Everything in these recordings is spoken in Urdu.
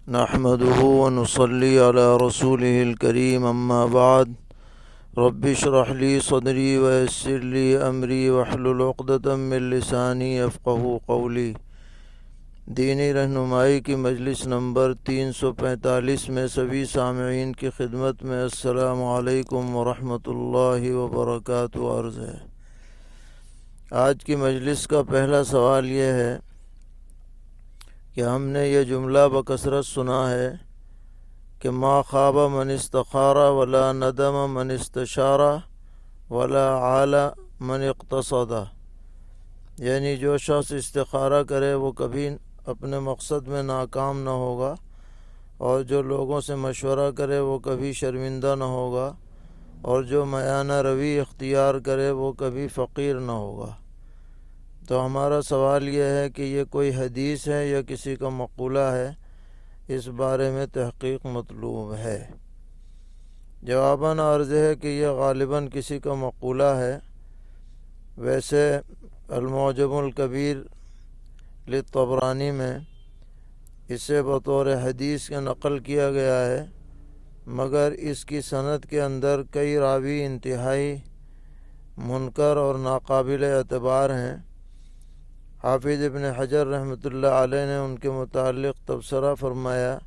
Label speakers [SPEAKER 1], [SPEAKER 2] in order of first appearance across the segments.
[SPEAKER 1] نحمده ونصلي على رسوله الكريم اما بعد رب اشرح لي صدري ويسر لي امري واحلل عقدة من لساني يفقهوا قولي۔ دینی رہنمائی کی مجلس نمبر 345 میں سبھی سامعین کی خدمت میں السلام علیکم ورحمۃ اللہ وبرکاتہ عرض ہے۔ آج کی مجلس کا پہلا سوال یہ ہے کہ ہم نے یہ جملہ بکثرت سنا ہے کہ ما خاب من استخار ولا ندم من استشار ولا عال من اقتصد، یعنی جو شخص استخارہ کرے وہ کبھی اپنے مقصد میں ناکام نہ ہوگا، اور جو لوگوں سے مشورہ کرے وہ کبھی شرمندہ نہ ہوگا، اور جو میانہ روی اختیار کرے وہ کبھی فقیر نہ ہوگا۔ تو ہمارا سوال یہ ہے کہ یہ کوئی حدیث ہے یا کسی کا مقولہ ہے؟ اس بارے میں تحقیق مطلوب ہے۔ جواباً عرض ہے کہ یہ غالباً کسی کا مقولہ ہے۔ ویسے المعجم الکبیر للطبرانی میں اسے بطور حدیث کے نقل کیا گیا ہے، مگر اس کی سند کے اندر کئی راوی انتہائی منکر اور ناقابل اعتبار ہیں۔ حافظ ابن حجر رحمۃ اللہ علیہ نے ان کے متعلق تبصرہ فرمایا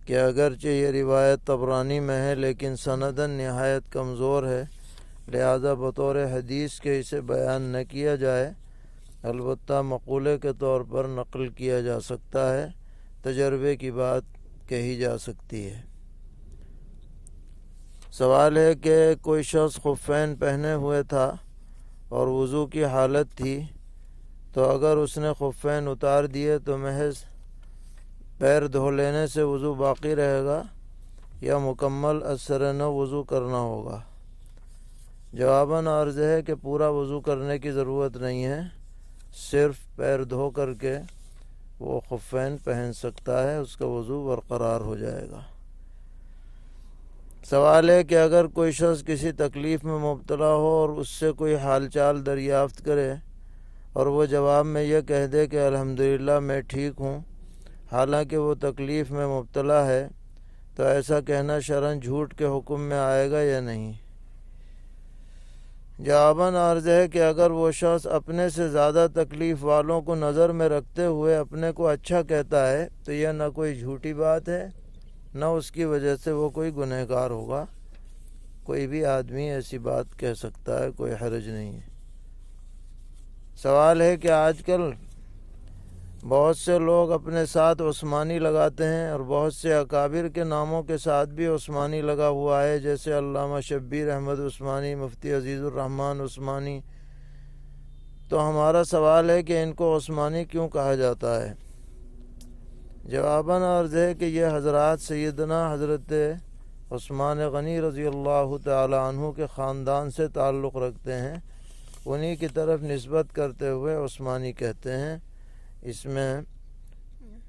[SPEAKER 1] کہ اگرچہ یہ روایت طبرانی میں ہے لیکن سنداً نہایت کمزور ہے، لہذا بطور حدیث کے اسے بیان نہ کیا جائے، البتہ مقولے کے طور پر نقل کیا جا سکتا ہے، تجربے کی بات کہی جا سکتی ہے۔ سوال ہے کہ کوئی شخص خفین پہنے ہوئے تھا اور وضو کی حالت تھی، تو اگر اس نے خفین اتار دیے تو محض پیر دھو لینے سے وضو باقی رہے گا یا مکمل از نو وضو کرنا ہوگا؟ جواباً عرض ہے کہ پورا وضو کرنے کی ضرورت نہیں ہے، صرف پیر دھو کر کے وہ خفین پہن سکتا ہے، اس کا وضو برقرار ہو جائے گا۔ سوال ہے کہ اگر کوئی شخص کسی تکلیف میں مبتلا ہو اور اس سے کوئی حال چال دریافت کرے اور وہ جواب میں یہ کہہ دے کہ الحمدللہ میں ٹھیک ہوں، حالانکہ وہ تکلیف میں مبتلا ہے، تو ایسا کہنا شرعاً جھوٹ کے حکم میں آئے گا یا نہیں؟ جواباً عرض ہے کہ اگر وہ شخص اپنے سے زیادہ تکلیف والوں کو نظر میں رکھتے ہوئے اپنے کو اچھا کہتا ہے تو یہ نہ کوئی جھوٹی بات ہے، نہ اس کی وجہ سے وہ کوئی گنہگار ہوگا۔ کوئی بھی آدمی ایسی بات کہہ سکتا ہے، کوئی حرج نہیں ہے۔ سوال ہے کہ آج کل بہت سے لوگ اپنے ساتھ عثمانی لگاتے ہیں اور بہت سے اکابر کے ناموں کے ساتھ بھی عثمانی لگا ہوا ہے، جیسے علامہ شبیر احمد عثمانی، مفتی عزیز الرحمن عثمانی۔ تو ہمارا سوال ہے کہ ان کو عثمانی کیوں کہا جاتا ہے؟ جواباً عرض ہے کہ یہ حضرات سیدنا حضرت عثمان غنی رضی اللہ تعالی عنہ کے خاندان سے تعلق رکھتے ہیں، انہی کی طرف نسبت کرتے ہوئے عثمانی کہتے ہیں، اس میں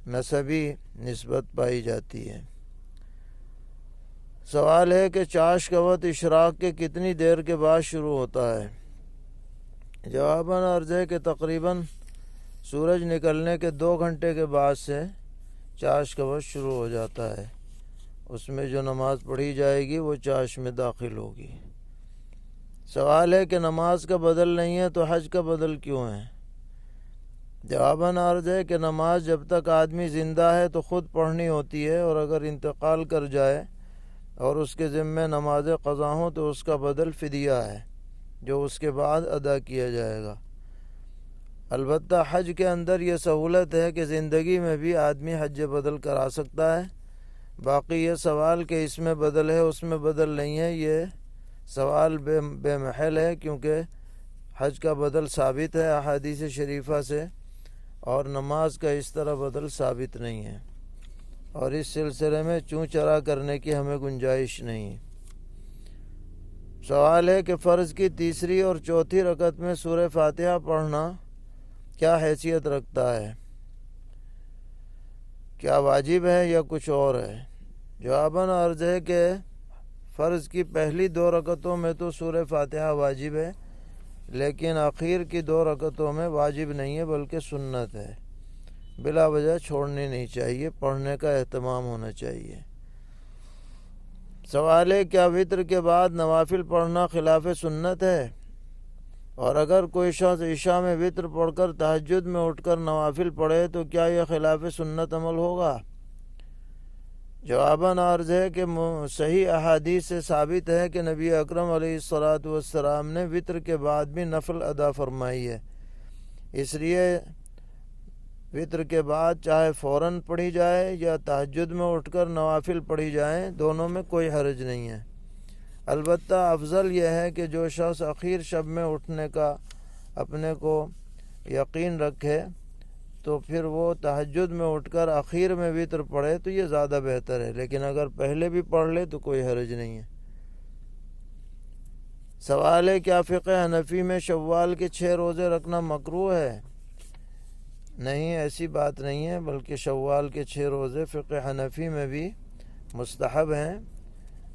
[SPEAKER 1] نسبی نسبت پائی جاتی ہے۔ سوال ہے کہ چاش کا وقت اشراق کے کتنی دیر کے بعد شروع ہوتا ہے؟ جواباً عرض ہے کہ تقریباً سورج نکلنے کے 2 گھنٹے کے بعد سے چاش کا وقت شروع ہو جاتا ہے، اس میں جو نماز پڑھی جائے گی وہ چاش میں داخل ہوگی۔ سوال ہے کہ نماز کا بدل نہیں ہے تو حج کا بدل کیوں ہے؟ جواباً عرض ہے کہ نماز جب تک آدمی زندہ ہے تو خود پڑھنی ہوتی ہے، اور اگر انتقال کر جائے اور اس کے ذمے نماز قضا ہوں تو اس کا بدل فدیہ ہے جو اس کے بعد ادا کیا جائے گا۔ البتہ حج کے اندر یہ سہولت ہے کہ زندگی میں بھی آدمی حج بدل کرا سکتا ہے۔ باقی یہ سوال کہ اس میں بدل ہے اس میں بدل نہیں ہے، یہ سوال بے محل ہے، کیونکہ حج کا بدل ثابت ہے احادیث شریفہ سے، اور نماز کا اس طرح بدل ثابت نہیں ہے، اور اس سلسلے میں چوں چرا کرنے کی ہمیں گنجائش نہیں۔ سوال ہے کہ فرض کی تیسری اور چوتھی رکعت میں سورہ فاتحہ پڑھنا کیا حیثیت رکھتا ہے؟ کیا واجب ہے یا کچھ اور ہے؟ جواباً عرض ہے کہ فرض کی پہلی 2 رکعتوں میں تو سورہ فاتحہ واجب ہے، لیکن آخر کی 2 رکعتوں میں واجب نہیں ہے بلکہ سنت ہے۔ بلا وجہ چھوڑنی نہیں چاہیے، پڑھنے کا اہتمام ہونا چاہیے۔ سوال ہے کیا وتر کے بعد نوافل پڑھنا خلاف سنت ہے؟ اور اگر کوئی شخص عشاء میں وتر پڑھ کر تہجد میں اٹھ کر نوافل پڑھے تو کیا یہ خلاف سنت عمل ہوگا؟ جواباً عرض ہے کہ صحیح احادیث سے ثابت ہے کہ نبی اکرم علیہ الصلاۃ والسلام نے وتر کے بعد بھی نفل ادا فرمائی ہے، اس لیے وتر کے بعد چاہے فوراً پڑھی جائے یا تہجد میں اٹھ کر نوافل پڑھی جائیں، دونوں میں کوئی حرج نہیں ہے۔ البتہ افضل یہ ہے کہ جو شخص اخیر شب میں اٹھنے کا اپنے کو یقین رکھے تو پھر وہ تہجد میں اٹھ کر اخیر میں وتر پڑھے تو یہ زیادہ بہتر ہے، لیکن اگر پہلے بھی پڑھ لے تو کوئی حرج نہیں ہے۔ سوال ہے کیا فقہ حنفی میں شوال کے 6 روزے رکھنا مکروہ ہے؟ نہیں، ایسی بات نہیں ہے، بلکہ شوال کے 6 روزے فقہ حنفی میں بھی مستحب ہیں،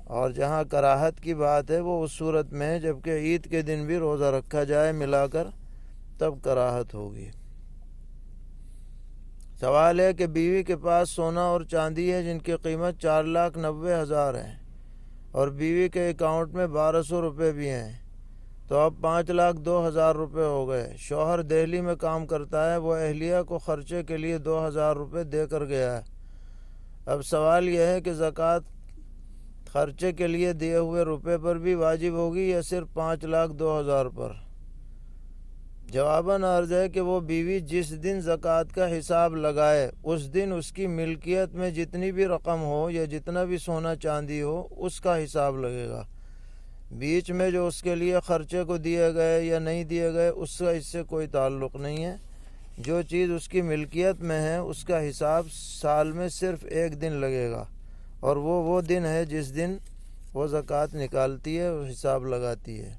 [SPEAKER 1] اور جہاں کراہت کی بات ہے وہ اس صورت میں ہے جبکہ عید کے دن بھی روزہ رکھا جائے ملا کر، تب کراہت ہوگی۔ سوال ہے کہ بیوی کے پاس سونا اور چاندی ہے جن کی قیمت 4,90,000 ہے اور بیوی کے اکاؤنٹ میں 1,200 روپے بھی ہیں، تو اب 5,02,000 روپے ہو گئے۔ شوہر دہلی میں کام کرتا ہے، وہ اہلیہ کو خرچے کے لیے 2,000 روپے دے کر گیا ہے۔ اب سوال یہ ہے کہ زکوٰۃ خرچے کے لیے دیے ہوئے روپے پر بھی واجب ہوگی یا صرف 5,02,000 پر؟ جواباً عرض ہے کہ وہ بیوی جس دن زکوٰۃ کا حساب لگائے اس دن اس کی ملکیت میں جتنی بھی رقم ہو یا جتنا بھی سونا چاندی ہو اس کا حساب لگے گا۔ بیچ میں جو اس کے لیے خرچے کو دیے گئے یا نہیں دیے گئے اس کا اس سے کوئی تعلق نہیں ہے۔ جو چیز اس کی ملکیت میں ہے اس کا حساب سال میں صرف ایک دن لگے گا، اور وہ دن ہے جس دن وہ زکوٰۃ نکالتی ہے، حساب لگاتی ہے۔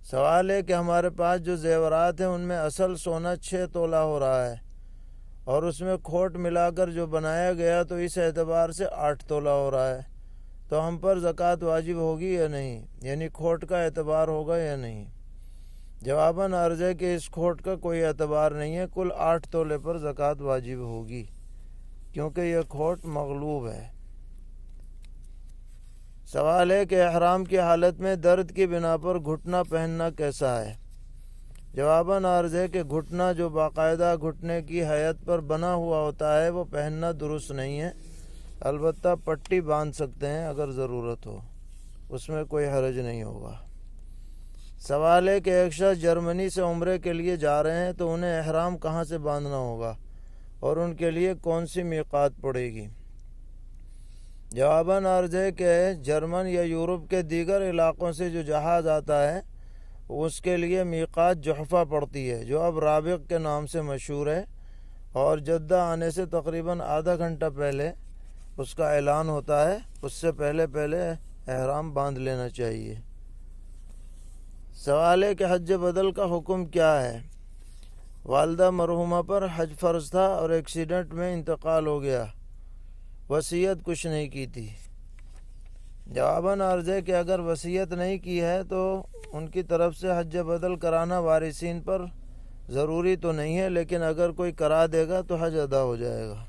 [SPEAKER 1] سوال ہے کہ ہمارے پاس جو زیورات ہیں ان میں اصل سونا 6 تولہ ہو رہا ہے اور اس میں کھوٹ ملا کر جو بنایا گیا تو اس اعتبار سے 8 تولہ ہو رہا ہے، تو ہم پر زکوٰۃ واجب ہوگی یا نہیں، یعنی کھوٹ کا اعتبار ہوگا یا نہیں؟ جواباً عرض ہے کہ اس کھوٹ کا کوئی اعتبار نہیں ہے، کل 8 تولے پر زکوٰۃ واجب ہوگی کیونکہ یہ کھوٹ مغلوب ہے۔ سوال ہے کہ احرام کی حالت میں درد کی بنا پر گھٹنا پہننا کیسا ہے؟ جواباً عرض ہے کہ گھٹنا جو باقاعدہ گھٹنے کی حیت پر بنا ہوا ہوتا ہے وہ پہننا درست نہیں ہے، البتہ پٹی باندھ سکتے ہیں اگر ضرورت ہو، اس میں کوئی حرج نہیں ہوگا۔ سوال ہے کہ ایک شخص جرمنی سے عمرے کے لیے جا رہے ہیں تو انہیں احرام کہاں سے باندھنا ہوگا اور ان کے لیے کون سی میقات پڑے گی؟ جواباً عرض ہے کہ جرمن یا یورپ کے دیگر علاقوں سے جو جہاز آتا ہے اس کے لیے میقات جحفہ پڑتی ہے جو اب رابغ کے نام سے مشہور ہے، اور جدہ آنے سے تقریباً آدھا گھنٹہ پہلے اس کا اعلان ہوتا ہے، اس سے پہلے احرام باندھ لینا چاہیے۔ سوال ہے کہ حج بدل کا حکم کیا ہے؟ والدہ مرحومہ پر حج فرض تھا اور ایکسیڈنٹ میں انتقال ہو گیا، وصیت کچھ نہیں کی تھی۔ جواباً عرض ہے کہ اگر وصیت نہیں کی ہے تو ان کی طرف سے حج بدل کرانا وارثین پر ضروری تو نہیں ہے، لیکن اگر کوئی کرا دے گا تو حج ادا ہو جائے گا۔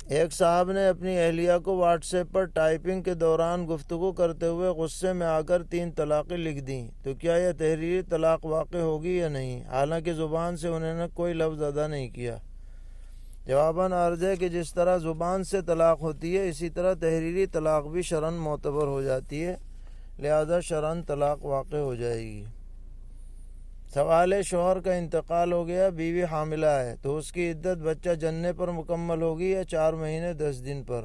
[SPEAKER 1] ایک صاحب نے اپنی اہلیہ کو واٹس ایپ پر ٹائپنگ کے دوران گفتگو کرتے ہوئے غصے میں آ کر 3 طلاقیں لکھ دیں، تو کیا یہ تحریری طلاق واقع ہوگی یا نہیں، حالانکہ زبان سے انہوں نے کوئی لفظ ادا نہیں کیا؟ جواباً عرض ہے کہ جس طرح زبان سے طلاق ہوتی ہے اسی طرح تحریری طلاق بھی شرعاً معتبر ہو جاتی ہے، لہذا شرعاً طلاق واقع ہو جائے گی۔ سوال ہے شوہر کا انتقال ہو گیا، بیوی حاملہ ہے، تو اس کی عدت بچہ جننے پر مکمل ہوگی یا 4 مہینے 10 دن پر؟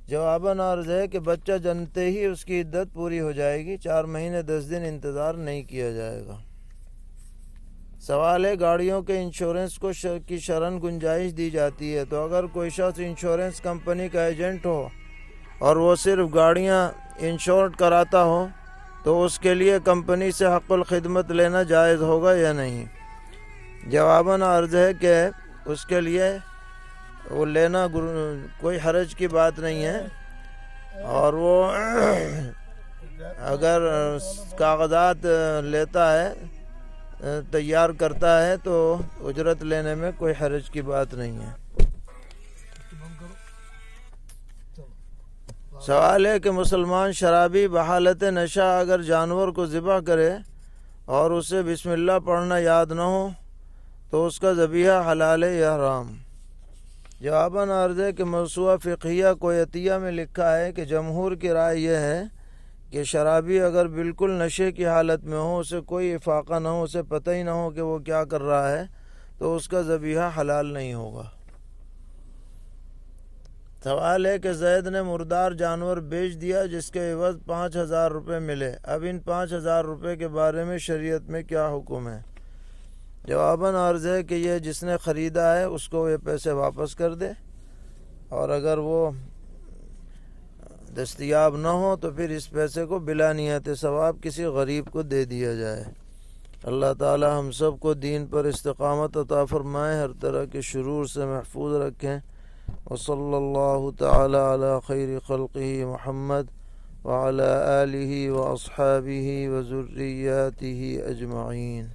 [SPEAKER 1] جواباً عرض ہے کہ بچہ جنتے ہی اس کی عدت پوری ہو جائے گی، 4 مہینے 10 دن انتظار نہیں کیا جائے گا۔ سوال ہے گاڑیوں کے انشورنس کی شرعاً گنجائش دی جاتی ہے، تو اگر کوئی شخص انشورنس کمپنی کا ایجنٹ ہو اور وہ صرف گاڑیاں انشورڈ کراتا ہو تو اس کے لیے کمپنی سے حق الخدمت لینا جائز ہوگا یا نہیں؟ جواباً عرض ہے کہ اس کے لیے وہ لینا کوئی حرج کی بات نہیں ہے، اور وہ اگر کاغذات لیتا ہے تیار کرتا ہے تو اجرت لینے میں کوئی حرج کی بات نہیں ہے۔ سوال ہے کہ مسلمان شرابی بحالت نشہ اگر جانور کو ذبح کرے اور اسے بسم اللہ پڑھنا یاد نہ ہو تو اس کا ذبیحہ حلال ہے یا حرام؟ جواباً عرض ہے کہ موسوعہ فقہیہ کویتیہ میں لکھا ہے کہ جمہور کی رائے یہ ہے کہ شرابی اگر بالکل نشے کی حالت میں ہو، اسے کوئی افاقہ نہ ہو، اسے پتہ ہی نہ ہو کہ وہ کیا کر رہا ہے، تو اس کا ذبیحہ حلال نہیں ہوگا۔ سوال ہے کہ زید نے مردار جانور بیچ دیا جس کے عوض 5,000 روپے ملے، اب ان 5,000 روپے کے بارے میں شریعت میں کیا حکم ہے؟ جواباً عرض ہے کہ یہ جس نے خریدا ہے اس کو یہ پیسے واپس کر دے، اور اگر وہ دستیاب نہ ہو تو پھر اس پیسے کو بلا نیت ثواب کسی غریب کو دے دیا جائے۔ اللہ تعالی ہم سب کو دین پر استقامت عطا فرمائے، ہر طرح کے شرور سے محفوظ رکھیں۔ وصلی اللہ تعالی علی خیر خلقہ محمد وعلی آلہ واصحابہ وذریاتہ اجمعین۔